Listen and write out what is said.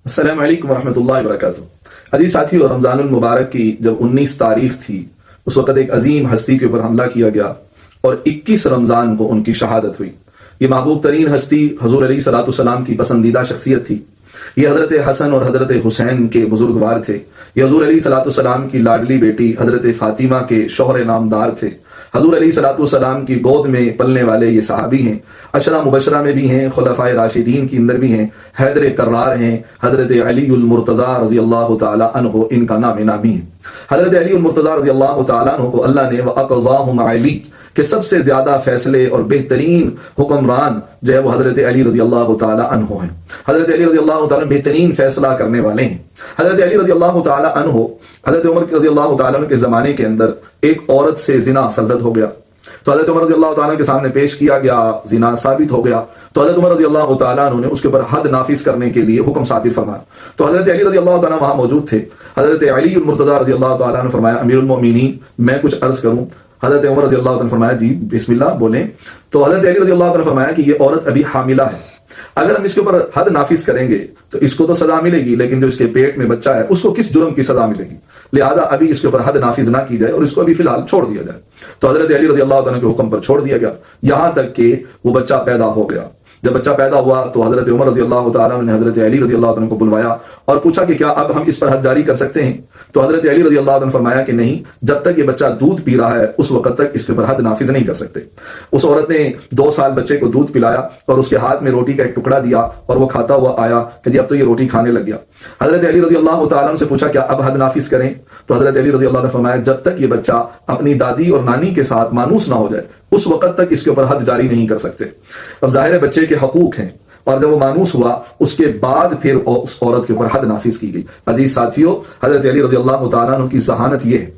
السلام علیکم ورحمۃ اللہ وبرکاتہ۔ عزیز ساتھیو، رمضان المبارک کی جب 19 تاریخ تھی اس وقت ایک عظیم ہستی کے اوپر حملہ کیا گیا اور 21 رمضان کو ان کی شہادت ہوئی۔ یہ محبوب ترین ہستی حضور علیہ صلاۃ والسلام کی پسندیدہ شخصیت تھی۔ یہ حضرت حسن اور حضرت حسین کے بزرگوار تھے۔ یہ حضور علیہ صلاۃ والسلام کی لاڈلی بیٹی حضرت فاطمہ کے شوہر نامدار تھے۔ حضور علیہ صلاۃ والسلام کی گود میں پلنے والے یہ صحابی ہیں۔ عشرہ مبشرہ میں بھی ہیں، خلفائے راشدین کی اندر بھی ہیں، حیدر کرار ہیں، حضرت علی المرتضیٰ رضی اللہ تعالی عنہ ان کا نام نامی ہے۔ حضرت علی المرتضیٰ رضی اللہ تعالی عنہ کو اللہ نے وَأَقْضَاهُمْ عَلِي کہ سب سے زیادہ فیصلے اور بہترین حکمران جو ہے وہ حضرت علی رضی اللہ تعالی عنہ ہیں۔ حضرت علی رضی اللہ تعالی عنہ بہترین فیصلہ کرنے والے ہیں۔ حضرت علی رضی اللہ تعالی عنہ حضرت عمر رضی اللہ تعالی عنہ کے زمانے کے اندر ایک عورت سے زنا سرزد ہو گیا، تو حضرت عمر رضی اللہ تعالیٰ کے سامنے پیش کیا گیا، زنا ثابت ہو گیا، تو حضرت عمر رضی اللہ تعالیٰ عنہ نے اس کے اوپر حد نافذ کرنے کے لیے حکم صادر فرمایا۔ تو حضرت علی رضی اللہ تعالیٰ وہاں موجود تھے۔ حضرت علی المرتضیٰ رضی اللہ تعالیٰ نے فرمایا امیر المومنین میں کچھ عرض کروں؟ حضرت عمر رضی اللہ تعالیٰ نے فرمایا جی بسم اللہ بولیں۔ تو حضرت علی رضی اللہ تعالیٰ نے فرمایا کہ یہ عورت ابھی حاملہ ہے، اگر ہم اس کے اوپر حد نافذ کریں گے تو اس کو تو سزا ملے گی، لیکن جو اس کے پیٹ میں بچہ ہے اس کو کس جرم کی سزا ملے گی؟ لہذا ابھی اس کے اوپر حد نافذ نہ کی جائے اور اس کو ابھی فی الحال چھوڑ دیا جائے۔ تو حضرت علی رضی اللہ تعالیٰ کے حکم پر چھوڑ دیا گیا یہاں تک کہ وہ بچہ پیدا ہو گیا۔ جب بچہ پیدا ہوا تو حضرت عمر رضی اللہ تعالیٰ نے حضرت علی رضی اللہ تعالیٰ کو بلوایا اور پوچھا کہ کیا اب ہم اس پر حد جاری کر سکتے ہیں؟ تو حضرت علی رضی اللہ عنہ نے فرمایا کہ نہیں، جب تک یہ بچہ دودھ پی رہا ہے اس وقت تک اس کے اوپر حد نافذ نہیں کر سکتے۔ اس عورت نے 2 سال بچے کو دودھ پلایا اور اس کے ہاتھ میں روٹی کا ایک ٹکڑا دیا اور وہ کھاتا ہوا آیا کہ جی اب تو یہ روٹی کھانے لگ گیا۔ حضرت علی رضی اللہ تعالیٰ عنہ سے پوچھا کیا اب حد نافذ کریں؟ تو حضرت علی رضی اللہ عنہ نے فرمایا جب تک یہ بچہ اپنی دادی اور نانی کے ساتھ مانوس نہ ہو جائے اس وقت تک اس کے اوپر حد جاری نہیں کر سکتے۔ اب ظاہر بچے کے حقوق ہیں، اور جب وہ مانوس ہوا اس کے بعد پھر اس عورت کے اوپر حد نافذ کی گئی۔ عزیز ساتھیو، حضرت علی رضی اللہ تعالیٰ عنہ کی ذہانت یہ ہے